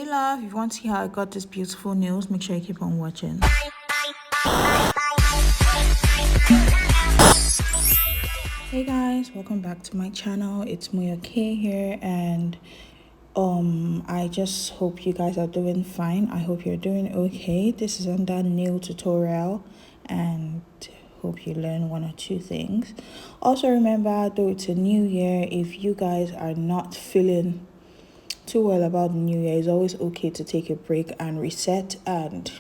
love, if you want to see how I got this beautiful nails, make sure you keep on watching. Hey guys, welcome back to my channel. It's Moyo K here, and I just hope you guys are doing fine. I hope you're doing okay. This is another nail tutorial, and hope you learn one or two things. Also remember, though it's a new year, if you guys are not feeling too well about the new year, it's always okay to take a break and reset and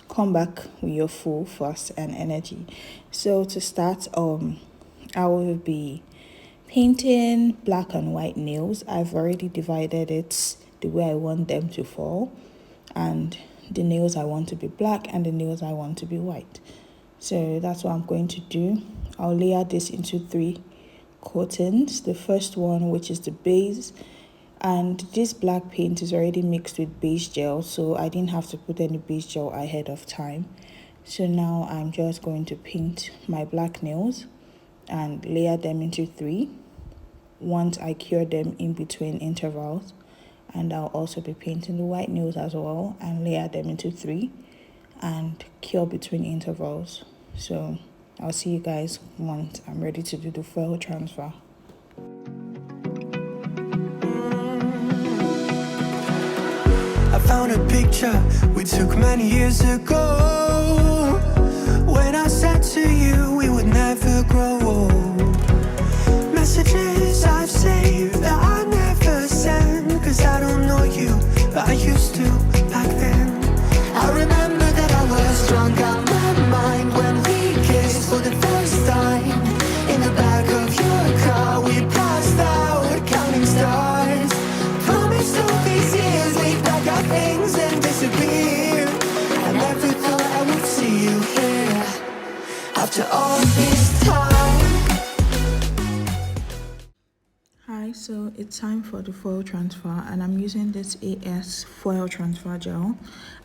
come back with your full force and energy. So to start, I will be painting black and white nails. I've already divided it the way I want them to fall, and the nails I want to be black and the nails I want to be white. So that's what I'm going to do. I'll layer this into 3 coatings. The first one, which is the base, and this black paint is already mixed with base gel, so I didn't have to put any base gel ahead of time. So now I'm just going to paint my black nails and layer them into 3 once I cure them in between intervals. And I'll also be painting the white nails as well and layer them into 3 and cure between intervals. So I'll see you guys once I'm ready to do the foil transfer. I found a picture we took many years ago, when I said to you we would never grow old. Messages I've saved that I never send, cause I don't know you, but I used to back then. I remember that I was drunk out my mind when we kissed for the first time. In the back of your car we passed out counting stars. Promised all these years we'd pack our things and disappear. I never thought I would see you here after all this time. Hi, so it's time for the foil transfer, and I'm using this AS foil transfer gel.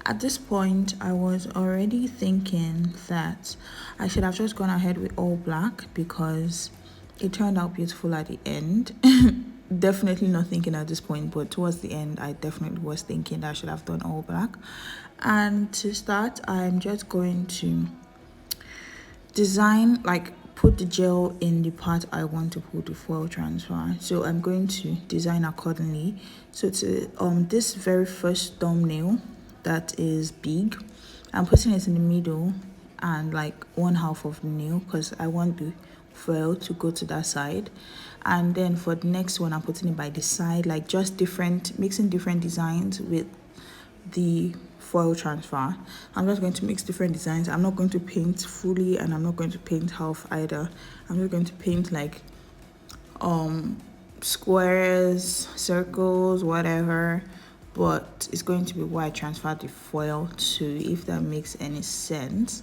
At this point, I was already thinking that I should have just gone ahead with all black because it turned out beautiful at the end. Definitely not thinking at this point, but towards the end I definitely was thinking that I should have done all black. And to start, I'm just going to design, like put the gel in the part I want to put the foil transfer. So I'm going to design accordingly. So to this very first thumbnail that is big, I'm putting it in the middle and like 1/2 of the nail because I want the foil to go to that side. And then for the next one, I'm putting it by the side, like just mixing different designs with the foil transfer. I'm just going to mix different designs. I'm not going to paint fully and I'm not going to paint half either. I'm just going to paint like squares, circles, whatever, but it's going to be where I transfer the foil to, if that makes any sense.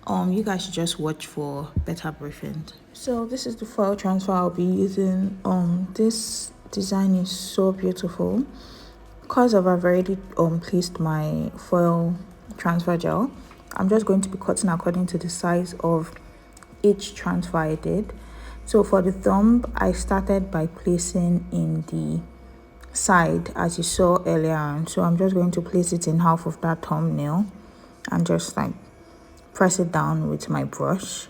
You guys should just watch for better briefing. So this is the foil transfer I'll be using. This design is so beautiful. Because I've already placed my foil transfer gel, I'm just going to be cutting according to the size of each transfer I did. So for the thumb, I started by placing in the side as you saw earlier on. So I'm just going to place it in half of that thumbnail and just like press it down with my brush.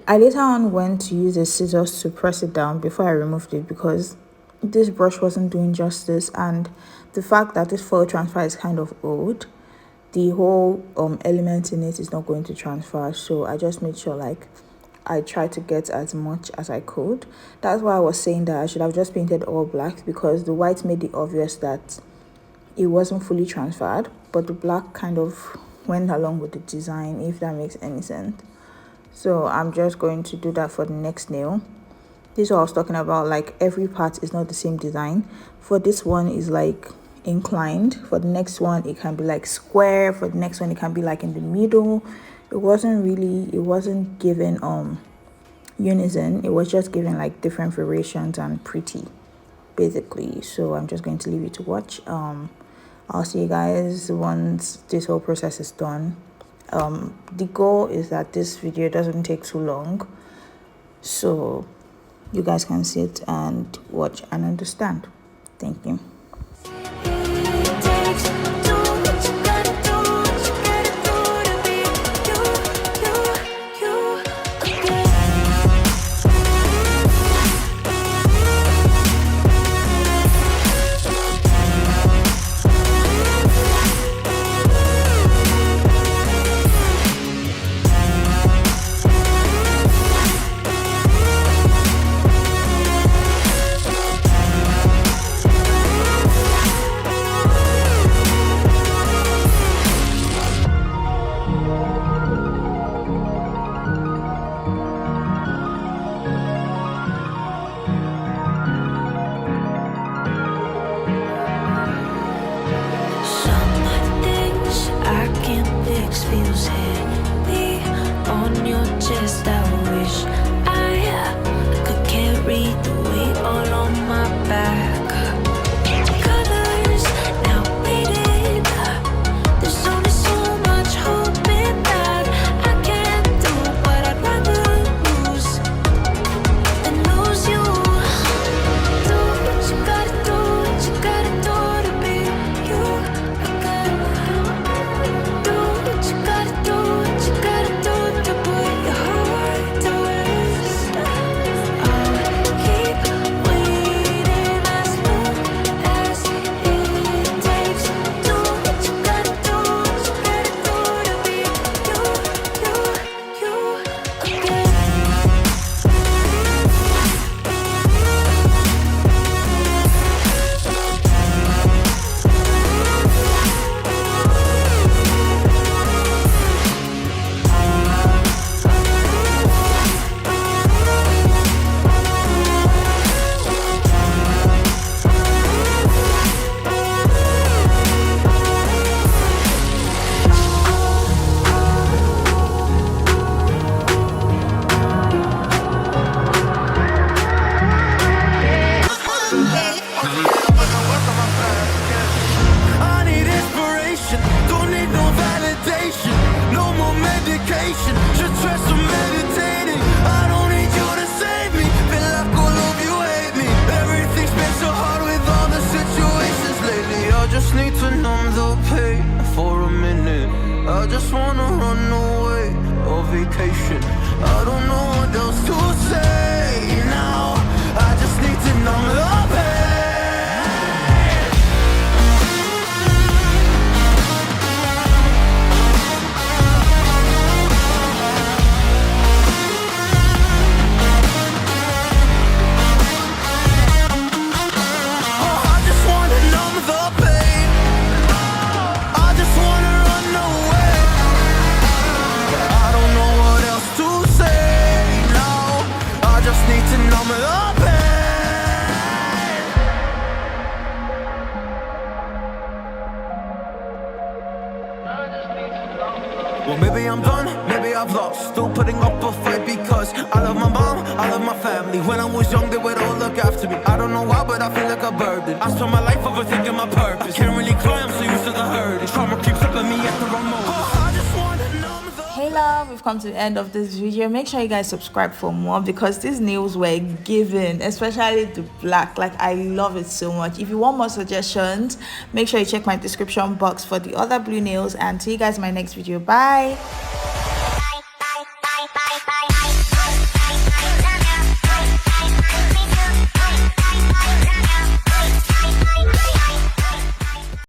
I later on went to use the scissors to press it down before I removed it because this brush wasn't doing justice, and the fact that this foil transfer is kind of old, the whole element in it is not going to transfer. So I just made sure like I tried to get as much as I could. That's why I was saying that I should have just painted all black, because the white made it obvious that it wasn't fully transferred, but the black kind of went along with the design, if that makes any sense. So I'm just going to do that for the next nail. This is what I was talking about, like every part is not the same design. For this one is like inclined, for the next one it can be like square, for the next one it can be like in the middle. It wasn't given unison, it was just given like different variations and pretty basically. So I'm just going to leave you to watch. I'll see you guys once this whole process is done. The goal is that this video doesn't take too long, so you guys can sit and watch and understand. Thank you. next feels heavy on your chest. I wish I could carry the weight all on my back. Colors now faded. There's only so much hope in that. I can't do what I'd rather lose than lose you. Do what you gotta do, what you gotta do to be you again. Do what you gotta do, what you gotta do to put your heart to rest. I'll keep waiting as long as it takes. Do what you gotta do, what you gotta do to be you again. I need inspiration, don't need no validation, no more medication, just stress or meditating. I don't need you to save me, feel like all of you hate me. Everything's been so hard with all the situations lately. I just need to numb the pain for a minute. I just wanna run away on vacation. I don't know what else to say now. I just need to numb the pain. I just wanna numb the pain. I just wanna run away. I don't know what else to say now. I just need to numb the pain. Well, maybe I'm done, maybe I've lost. Still putting up a fight because I love my mom, I love my family. When I was young, they would all look after me. I don't know why, but I feel like a burden. I spend my life overthinking my purpose. Can't really cry, I'm so used to the hurt. Trauma keeps flipping me at the wrong moment. I just wanna numb the Hey love, we've come to the end of this video. Make sure you guys subscribe for more because these nails were given, especially the black. Like, I love it so much. If you want more suggestions, make sure you check my description box for the other blue nails, and see you guys in my next video. Bye.